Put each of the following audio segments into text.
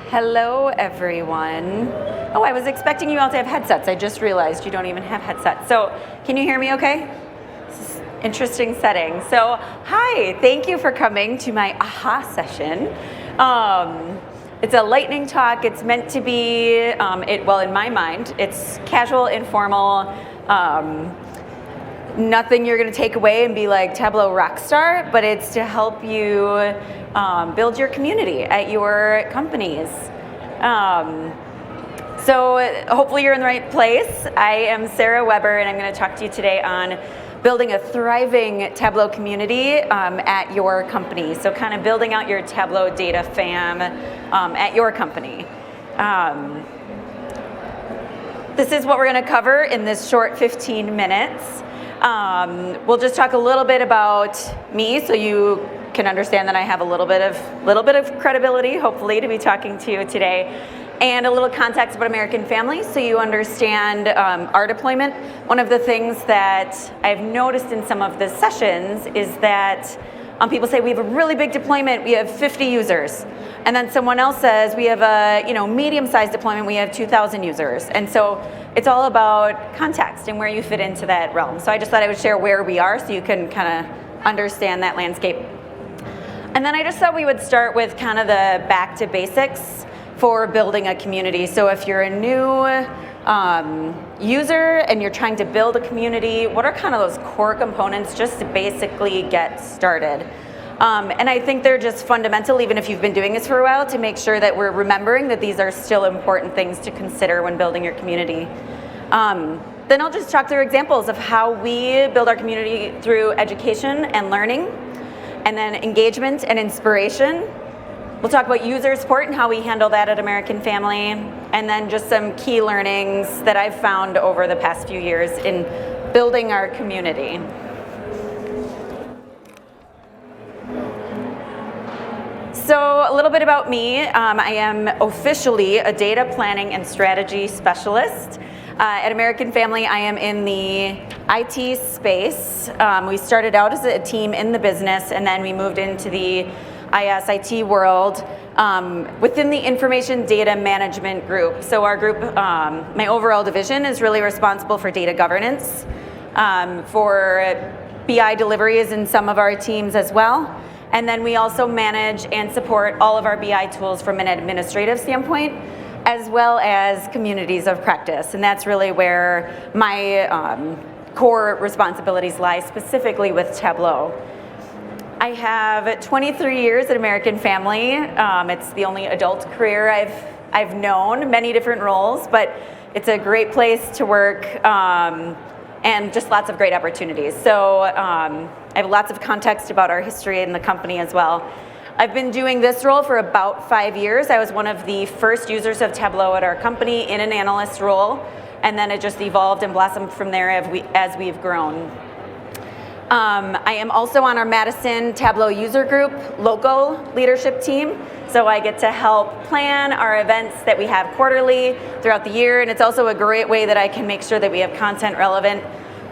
Hello, everyone. Oh, I was expecting you all to have headsets. I just realized you don't even have headsets. So, can you hear me okay? This is interesting setting. So, hi, thank you for coming to my AHA session. It's a lightning talk. It's meant to be, well, in my mind, it's casual, informal, nothing you're going to take away and be like Tableau rockstar, but it's to help you build your community at your companies. So hopefully you're in the right place. I am Sarah Weber, and I'm going to talk to you today on building a thriving Tableau community at your company. So kind of building out your Tableau data fam at your company. This is what we're going to cover in this short 15 minutes. We'll just talk a little bit about me, so you can understand that I have a little bit of credibility, hopefully, to be talking to you today, and a little context about American Family, so you understand our deployment. One of the things that I've noticed in some of the sessions is that people say we have a really big deployment, we have 50 users, and then someone else says we have a medium-sized deployment, we have 2,000 users, and so it's all about context and where you fit into that realm. So I just thought I would share where we are so you can kind of understand that landscape. And then I just thought we would start with kind of the back to basics for building a community. So if you're a new user and you're trying to build a community, what are kind of those core components just to basically get started? And I think they're just fundamental, even if you've been doing this for a while, to make sure that we're remembering that these are still important things to consider when building your community. Then I'll just talk through examples of how we build our community through education and learning, and then engagement and inspiration. We'll talk about user support and how we handle that at American Family, and then just some key learnings that I've found over the past few years in building our community. So a little bit about me. I am officially a data planning and strategy specialist. At American Family, I am in the IT space. We started out as a team in the business, and then we moved into the IS/IT world within the information data management group. So our group, my overall division, is really responsible for data governance, for BI deliveries in some of our teams as well. And then we also manage and support all of our BI tools from an administrative standpoint, as well as communities of practice. And that's really where my core responsibilities lie, specifically with Tableau. I have 23 years at American Family. It's the only adult career I've known, many different roles, but it's a great place to work, and just lots of great opportunities. So I have lots of context about our history in the company as well. I've been doing this role for about 5 years. I was one of the first users of Tableau at our company in an analyst role, and then it just evolved and blossomed from there as we've grown. I am also on our Madison Tableau user group local leadership team, so I get to help plan our events that we have quarterly throughout the year, and it's also a great way that I can make sure that we have content relevant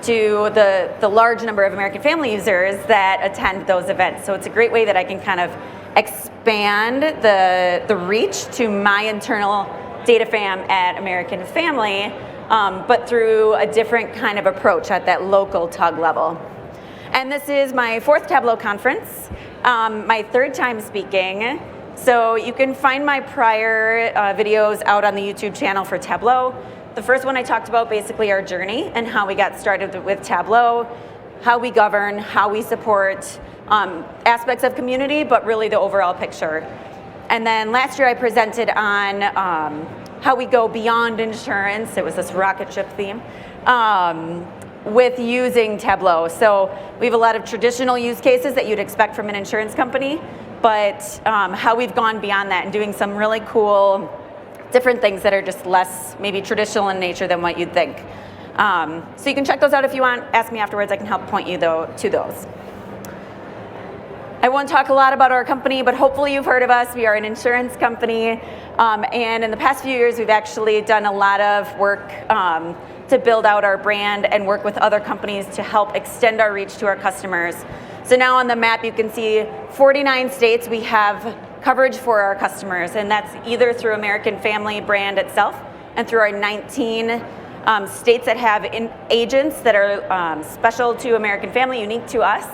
to the large number of American Family users that attend those events. So it's a great way that I can kind of expand the reach to my internal data fam at American Family, but through a different kind of approach at that local TUG level. And this is my 4th Tableau conference, my 3rd time speaking. So you can find my prior videos out on the YouTube channel for Tableau. The first one I talked about basically our journey and how we got started with Tableau, how we govern, how we support aspects of community, but really the overall picture. And then last year I presented on how we go beyond insurance. It was this rocket ship theme. With using Tableau. So we have a lot of traditional use cases that you'd expect from an insurance company, but how we've gone beyond that and doing some really cool different things that are just less maybe traditional in nature than what you'd think. So you can check those out if you want. Ask me afterwards, I can help point you to those. I won't talk a lot about our company, but hopefully you've heard of us. We are an insurance company, and in the past few years we've actually done a lot of work to build out our brand and work with other companies to help extend our reach to our customers. So now on the map you can see 49 states we have coverage for our customers, and that's either through American Family brand itself and through our 19 states that have agents that are special to American Family, unique to us.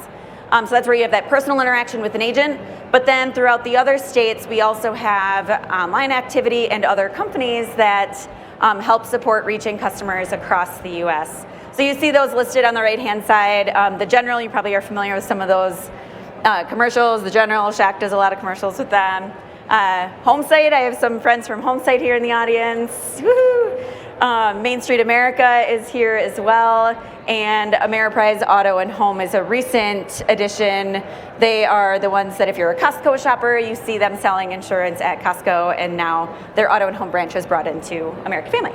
So that's where you have that personal interaction with an agent. But then throughout the other states, we also have online activity and other companies that help support reaching customers across the US. So you see those listed on the right-hand side. The General, you probably are familiar with some of those commercials. The General, Shack does a lot of commercials with them. Homesite, I have some friends from Homesite here in the audience. Woohoo! Main Street America is here as well, and Ameriprise Auto and Home is a recent addition. They are the ones that if you're a Costco shopper, you see them selling insurance at Costco, and now their Auto and Home branch is brought into American Family.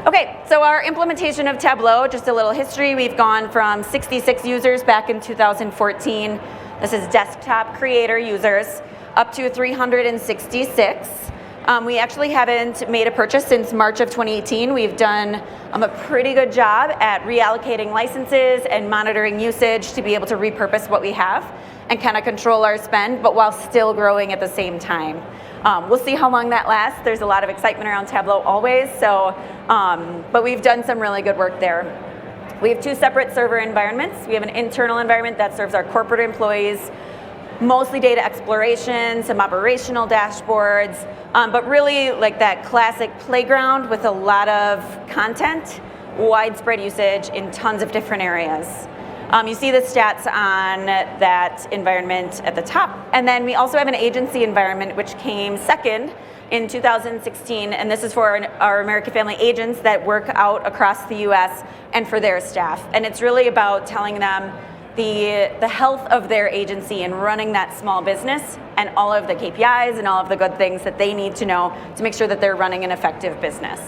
Okay, so our implementation of Tableau, just a little history. We've gone from 66 users back in 2014. This is desktop creator users, up to 366. We actually haven't made a purchase since March of 2018. We've done a pretty good job at reallocating licenses and monitoring usage to be able to repurpose what we have and kind of control our spend, but while still growing at the same time. We'll see how long that lasts. There's a lot of excitement around Tableau always, so, but we've done some really good work there. We have two separate server environments. We have an internal environment that serves our corporate employees, mostly data exploration, some operational dashboards, but really like that classic playground with a lot of content, widespread usage in tons of different areas. You see the stats on that environment at the top. And then we also have an agency environment which came second in 2016, and this is for our American Family agents that work out across the US and for their staff. And it's really about telling them the health of their agency and running that small business and all of the KPIs and all of the good things that they need to know to make sure that they're running an effective business.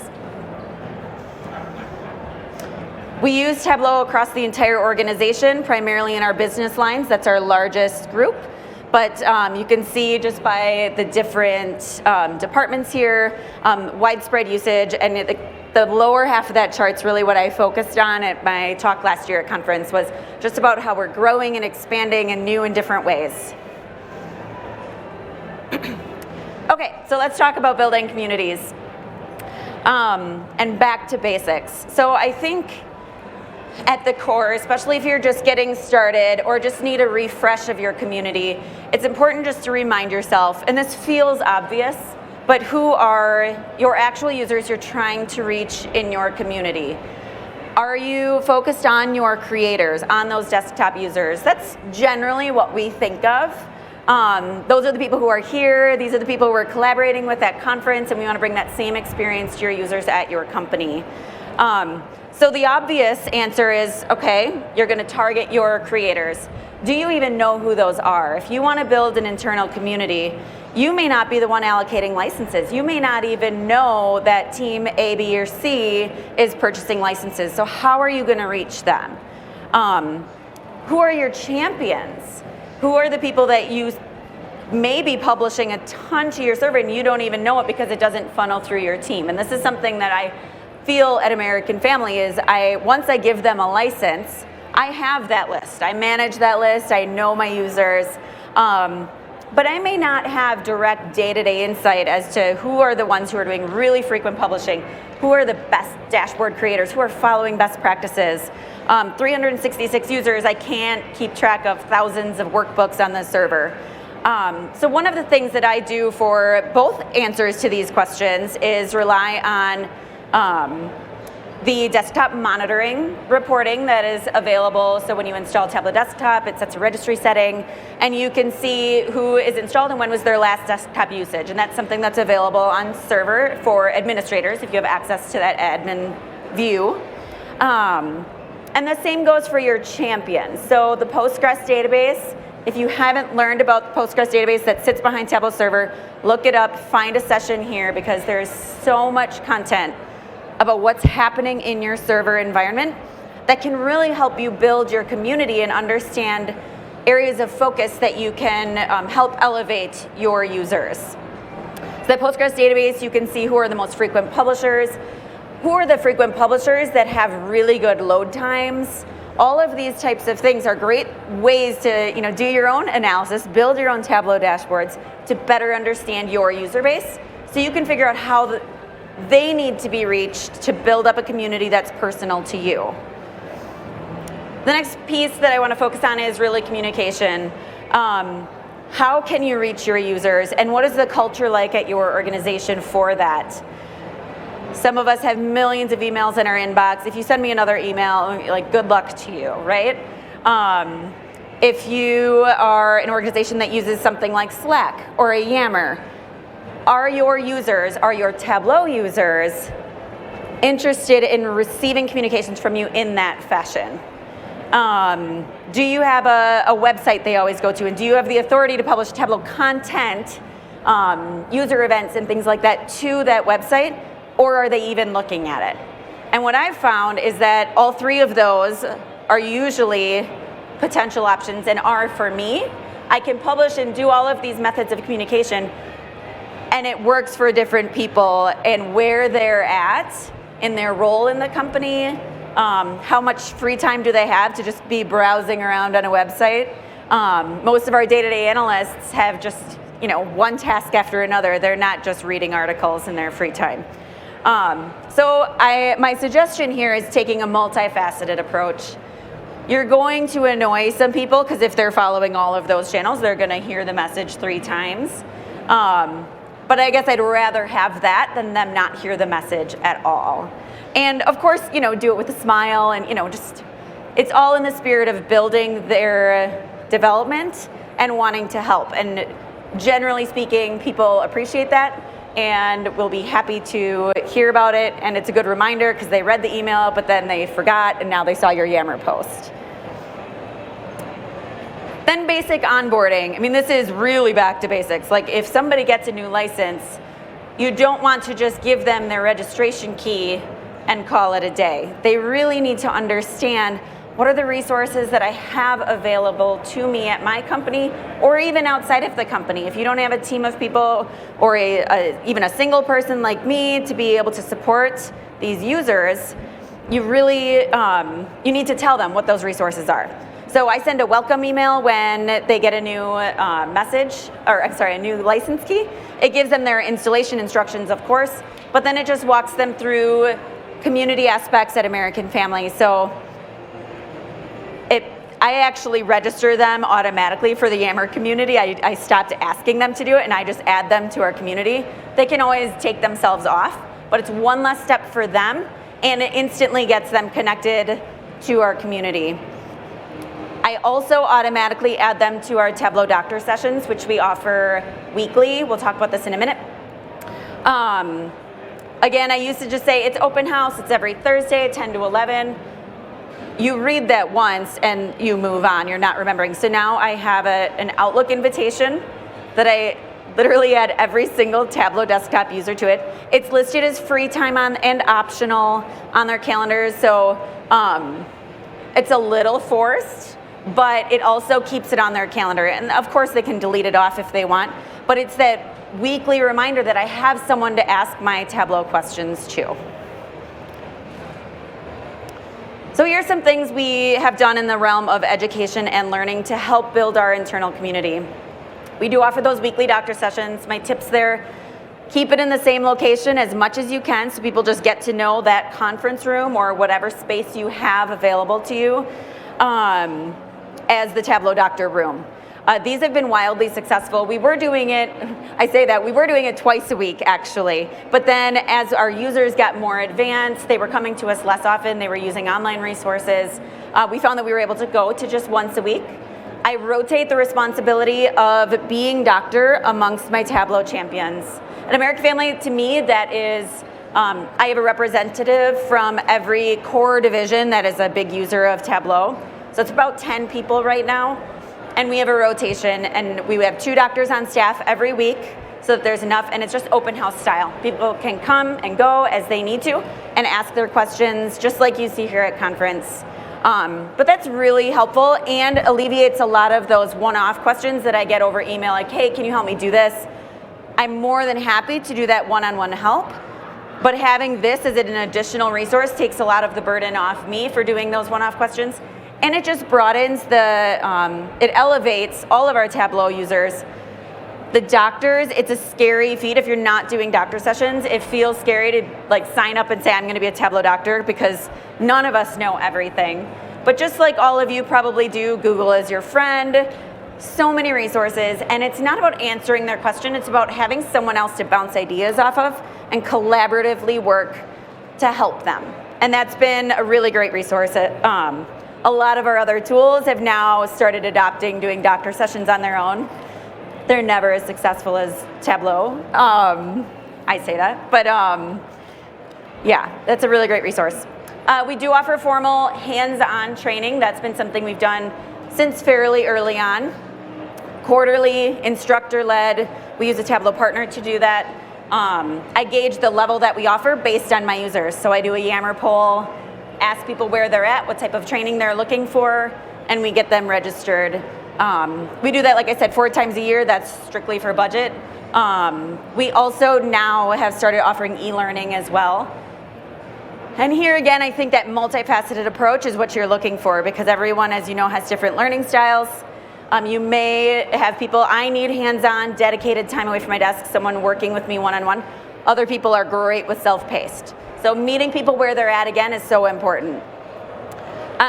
We use Tableau across the entire organization, primarily in our business lines. That's our largest group. But you can see just by the different departments here, widespread usage, and the lower half of that chart's really what I focused on at my talk last year at conference, was just about how we're growing and expanding in new and different ways. Okay, so let's talk about building communities and back to basics. So I think at the core, especially if you're just getting started or just need a refresh of your community, it's important just to remind yourself, and this feels obvious, but who are your actual users you're trying to reach in your community? Are you focused on your creators, on those desktop users? That's generally what we think of. Those are the people who are here. These are the people we're collaborating with at conference, and we want to bring that same experience to your users at your company. So the obvious answer is, okay, you're going to target your creators. Do you even know who those are? If you want to build an internal community, you may not be the one allocating licenses. You may not even know that team A, B, or C is purchasing licenses. So how are you going to reach them? Who are your champions? Who are the people that you may be publishing a ton to your server and you don't even know it because it doesn't funnel through your team? And this is something that I feel at American Family is once I give them a license, I have that list. I manage that list. I know my users. But I may not have direct day-to-day insight as to who are the ones who are doing really frequent publishing, who are the best dashboard creators, who are following best practices. 366 users, I can't keep track of thousands of workbooks on the server. So one of the things that I do for both answers to these questions is rely on the desktop monitoring reporting that is available. So when you install Tableau Desktop, it sets a registry setting, and you can see who is installed and when was their last desktop usage. And that's something that's available on server for administrators if you have access to that admin view. And the same goes for your champions. So the Postgres database, if you haven't learned about the Postgres database that sits behind Tableau Server, look it up, find a session here, because there's so much content about what's happening in your server environment that can really help you build your community and understand areas of focus that you can help elevate your users. So the Postgres database, you can see who are the most frequent publishers, who are the frequent publishers that have really good load times, All of these types of things are great ways to do your own analysis, build your own Tableau dashboards to better understand your user base, so you can figure out how they need to be reached to build up a community that's personal to you. The next piece that I want to focus on is really communication. How can you reach your users, and what is the culture like at your organization for that? Some of us have millions of emails in our inbox. If you send me another email, like, good luck to you, right? If you are an organization that uses something like Slack or a Yammer, are your Tableau users interested in receiving communications from you in that fashion? Do you have a website they always go to, and do you have the authority to publish Tableau content, user events and things like that to that website, or are they even looking at it? And what I've found is that all three of those are usually potential options and are for me. I can publish and do all of these methods of communication, and it works for different people and where they're at in their role in the company. How much free time do they have to just be browsing around on a website? Most of our day-to-day analysts have just one task after another. They're not just reading articles in their free time. So my suggestion here is taking a multifaceted approach. You're going to annoy some people, because if they're following all of those channels, they're going to hear the message 3 times. But I guess I'd rather have that than them not hear the message at all. And of course, do it with a smile, and just, it's all in the spirit of building their development and wanting to help. And generally speaking, people appreciate that and will be happy to hear about it. And it's a good reminder because they read the email, but then they forgot, and now they saw your Yammer post. Then basic onboarding. I mean, this is really back to basics. Like, if somebody gets a new license, you don't want to just give them their registration key and call it a day. They really need to understand, what are the resources that I have available to me at my company, or even outside of the company? If you don't have a team of people, or even a single person like me to be able to support these users, you really you need to tell them what those resources are. So I send a welcome email when they get a new a new license key. It gives them their installation instructions, of course, but then it just walks them through community aspects at American Family. So I actually register them automatically for the Yammer community. I stopped asking them to do it, and I just add them to our community. They can always take themselves off, but it's one less step for them, and it instantly gets them connected to our community. I also automatically add them to our Tableau Doctor sessions, which we offer weekly. We'll talk about this in a minute. Again, I used to just say it's open house. It's every Thursday, 10 to 11. You read that once and you move on. You're not remembering. So now I have an Outlook invitation that I literally add every single Tableau desktop user to it. It's listed as free time and optional on their calendars. So it's a little forced, but it also keeps it on their calendar. And of course they can delete it off if they want, but it's that weekly reminder that I have someone to ask my Tableau questions to. So here's some things we have done in the realm of education and learning to help build our internal community. We do offer those weekly doctor sessions. My tips there: keep it in the same location as much as you can so people just get to know that conference room or whatever space you have available to you as the Tableau Doctor room. These have been wildly successful. We were doing it twice a week actually, but then as our users got more advanced, they were coming to us less often, they were using online resources, we found that we were able to go to just once a week. I rotate the responsibility of being doctor amongst my Tableau champions. At American Family, to me, that is, I have a representative from every core division that is a big user of Tableau. So it's about 10 people right now. And we have a rotation, and we have 2 doctors on staff every week so that there's enough, and it's just open house style. People can come and go as they need to and ask their questions, just like you see here at conference. But that's really helpful and alleviates a lot of those one-off questions that I get over email, like, hey, can you help me do this? I'm more than happy to do that one-on-one help, but having this as an additional resource takes a lot of the burden off me for doing those one-off questions. And it just broadens it elevates all of our Tableau users. The doctors, it's a scary feat if you're not doing doctor sessions. It feels scary to like sign up and say, I'm gonna be a Tableau doctor, because none of us know everything. But just like all of you probably do, Google is your friend, so many resources, and it's not about answering their question, it's about having someone else to bounce ideas off of and collaboratively work to help them. And that's been a really great resource. A lot of our other tools have now started adopting doing doctor sessions on their own. They're never as successful as Tableau. I say that, but yeah, that's a really great resource. We do offer formal hands-on training. That's been something we've done since fairly early on. Quarterly, instructor-led. We use a Tableau partner to do that. I gauge the level that we offer based on my users. So I do a Yammer poll, ask people where they're at, what type of training they're looking for, and we get them registered. We do that, like I said, 4 times a year. That's strictly for budget. We also now have started offering e-learning as well. And here again, I think that multifaceted approach is what you're looking for, because everyone, as you know, has different learning styles. You may have people, I need hands-on, dedicated time away from my desk, someone working with me one-on-one. Other people are great with self-paced. So meeting people where they're at, again, is so important.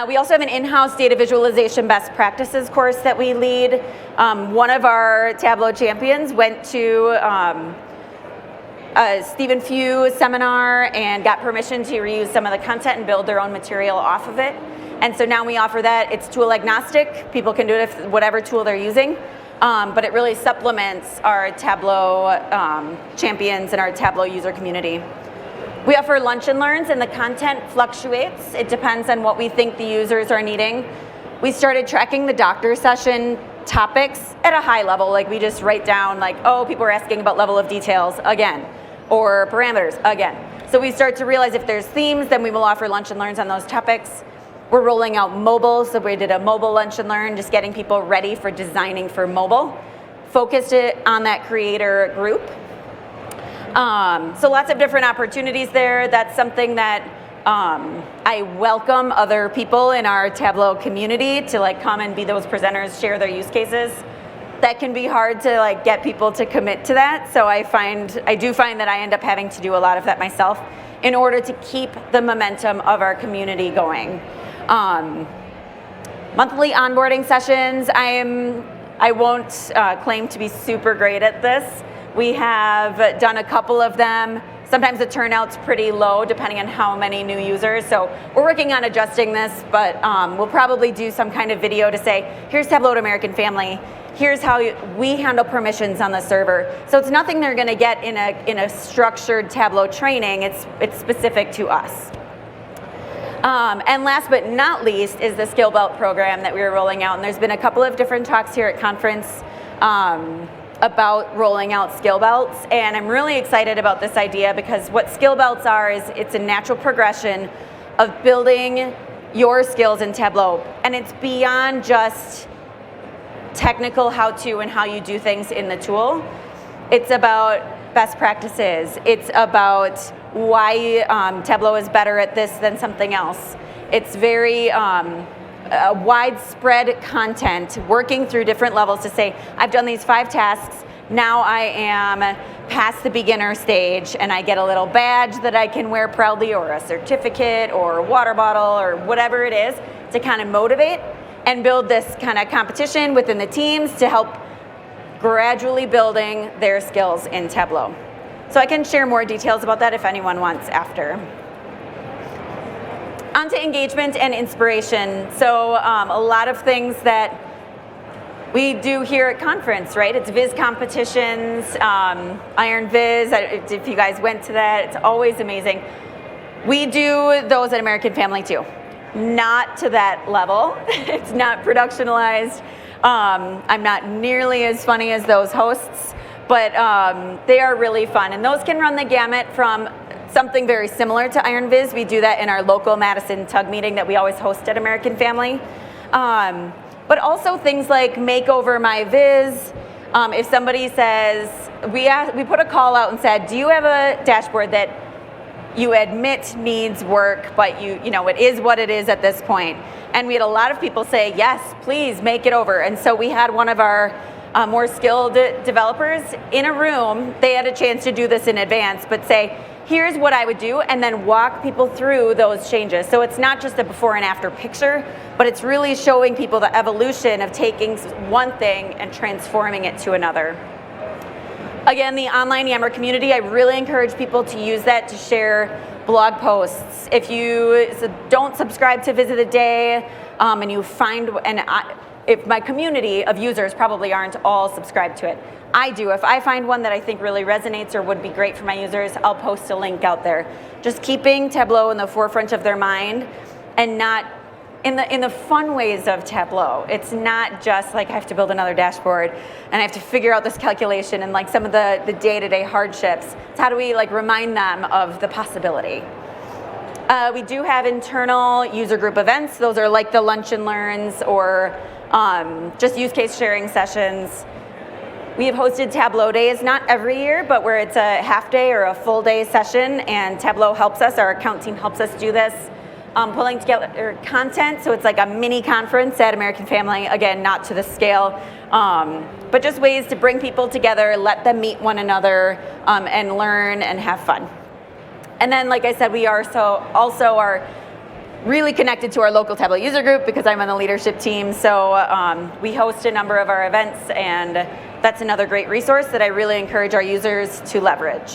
We also have an in-house data visualization best practices course that we lead. One of our Tableau champions went to a Stephen Few seminar and got permission to reuse some of the content and build their own material off of it. And so now we offer that. It's tool agnostic. People can do it with whatever tool they're using. But it really supplements our Tableau champions and our Tableau user community. We offer lunch and learns, and the content fluctuates. It depends on what we think the users are needing. We started tracking the doctor session topics at a high level, like we just write down like, oh, people are asking about level of details again, or parameters again. So we start to realize if there's themes, then we will offer lunch and learns on those topics. We're rolling out mobile, so we did a mobile lunch and learn, just getting people ready for designing for mobile. Focused it on that creator group. So lots of different opportunities there. That's something that I welcome other people in our Tableau community to like come and be those presenters, share their use cases. That can be hard to like get people to commit to that. So I do find that I end up having to do a lot of that myself in order to keep the momentum of our community going. Monthly onboarding sessions. I won't claim to be super great at this. We have done a couple of them. Sometimes the turnout's pretty low depending on how many new users. So we're working on adjusting this, but we'll probably do some kind of video to say, here's Tableau to American Family. Here's how we handle permissions on the server. So it's nothing they're gonna get in a structured Tableau training. It's specific to us. And last but not least is the Skill Belt program that we were rolling out. And there's been a couple of different talks here at conference about rolling out skill belts, and I'm really excited about this idea because what skill belts are is it's a natural progression of building your skills in Tableau, and it's beyond just technical how-to and how you do things in the tool. It's about best practices. It's about why Tableau is better at this than something else. It's very widespread content, working through different levels to say, I've done these 5 tasks, now I am past the beginner stage and I get a little badge that I can wear proudly, or a certificate or a water bottle or whatever it is, to kind of motivate and build this kind of competition within the teams to help gradually building their skills in Tableau. So I can share more details about that if anyone wants after. On to engagement and inspiration. So a lot of things that we do here at conference, right? It's Viz competitions, Iron Viz, if you guys went to that, it's always amazing. We do those at American Family too. Not to that level. It's not productionalized. I'm not nearly as funny as those hosts, but they are really fun. And those can run the gamut from something very similar to Iron Viz. We do that in our local Madison Tug meeting that we always host at American Family. But also things like Make Over My Viz. If somebody says, we put a call out and said, do you have a dashboard that you admit needs work, but you know, it is what it is at this point. And we had a lot of people say, yes, please make it over. And so we had one of our more skilled developers in a room. They had a chance to do this in advance, but say, here's what I would do, and then walk people through those changes. So it's not just a before and after picture, but it's really showing people the evolution of taking one thing and transforming it to another. Again, the online Yammer community, I really encourage people to use that to share blog posts. If you don't subscribe to Visit a Day, and you find, if my community of users probably aren't all subscribed to it. I do. If I find one that I think really resonates or would be great for my users, I'll post a link out there. Just keeping Tableau in the forefront of their mind and not in the fun ways of Tableau. It's not just like I have to build another dashboard and I have to figure out this calculation and like some of the day-to-day hardships. It's how do we like remind them of the possibility. We do have internal user group events. Those are like the lunch and learns or just use case sharing sessions. We have hosted Tableau days, not every year, but where it's a half day or a full day session, and Tableau helps us, our account team helps us do this, pulling together content, so it's like a mini conference at American Family, again, not to the scale, but just ways to bring people together, let them meet one another, and learn and have fun. And then, like I said, we are also are really connected to our local Tableau user group because I'm on the leadership team, so we host a number of our events, and that's another great resource that I really encourage our users to leverage.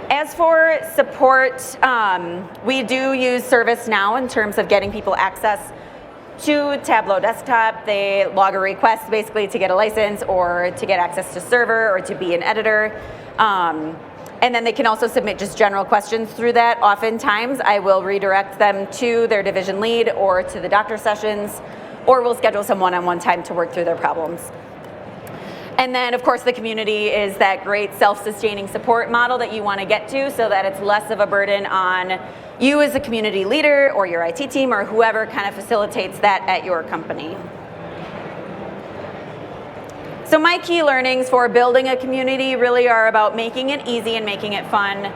As for support, we do use ServiceNow in terms of getting people access to Tableau Desktop. They log a request basically to get a license or to get access to server or to be an editor. And then they can also submit just general questions through that. Oftentimes, I will redirect them to their division lead or to the doctor sessions, or we'll schedule some one-on-one time to work through their problems. And then, of course, the community is that great self-sustaining support model that you want to get to so that it's less of a burden on you as a community leader or your IT team or whoever kind of facilitates that at your company. So my key learnings for building a community really are about making it easy and making it fun.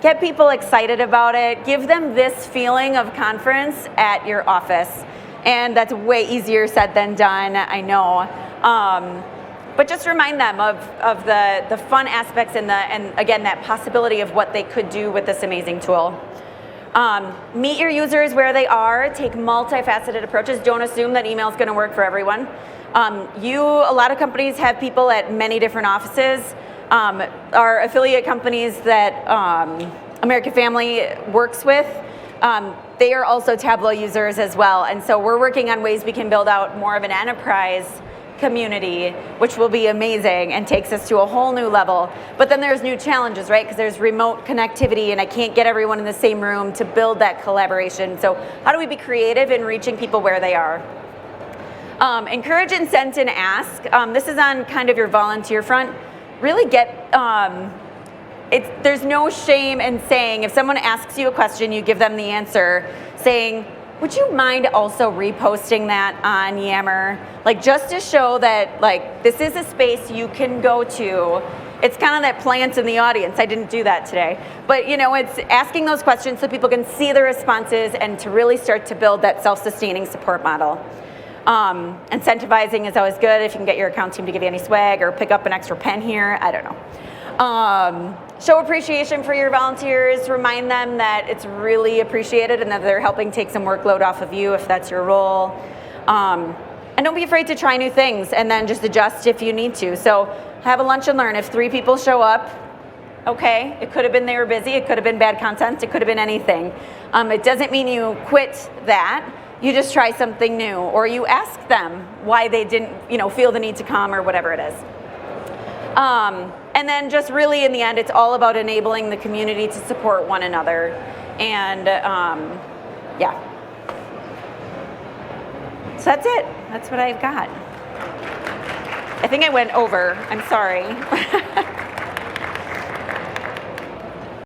Get people excited about it. Give them this feeling of conference at your office. And that's way easier said than done, I know. But just remind them of the fun aspects and again, that possibility of what they could do with this amazing tool. Meet your users where they are. Take multifaceted approaches. Don't assume that email is going to work for everyone. A lot of companies have people at many different offices. Our affiliate companies that American Family works with, they are also Tableau users as well. And so we're working on ways we can build out more of an enterprise community, which will be amazing and takes us to a whole new level. But then there's new challenges, right? Because there's remote connectivity and I can't get everyone in the same room to build that collaboration. So how do we be creative in reaching people where they are? Encourage, incent, and ask. This is on kind of your volunteer front. Really there's no shame in saying, if someone asks you a question, you give them the answer, saying, would you mind also reposting that on Yammer? Like just to show that like this is a space you can go to. It's kind of that plant in the audience. I didn't do that today. But you know, it's asking those questions so people can see the responses and to really start to build that self-sustaining support model. Incentivizing is always good. If you can get your account team to give you any swag or pick up an extra pen here, I don't know. Show appreciation for your volunteers. Remind them that it's really appreciated and that they're helping take some workload off of you if that's your role. And don't be afraid to try new things and then just adjust if you need to. So have a lunch and learn. If 3 people show up, okay, it could have been they were busy, it could have been bad content, it could have been anything. It doesn't mean you quit that. You just try something new, or you ask them why they didn't, feel the need to come or whatever it is. And then just really in the end, it's all about enabling the community to support one another. And yeah. So that's it. That's what I've got. I think I went over. I'm sorry.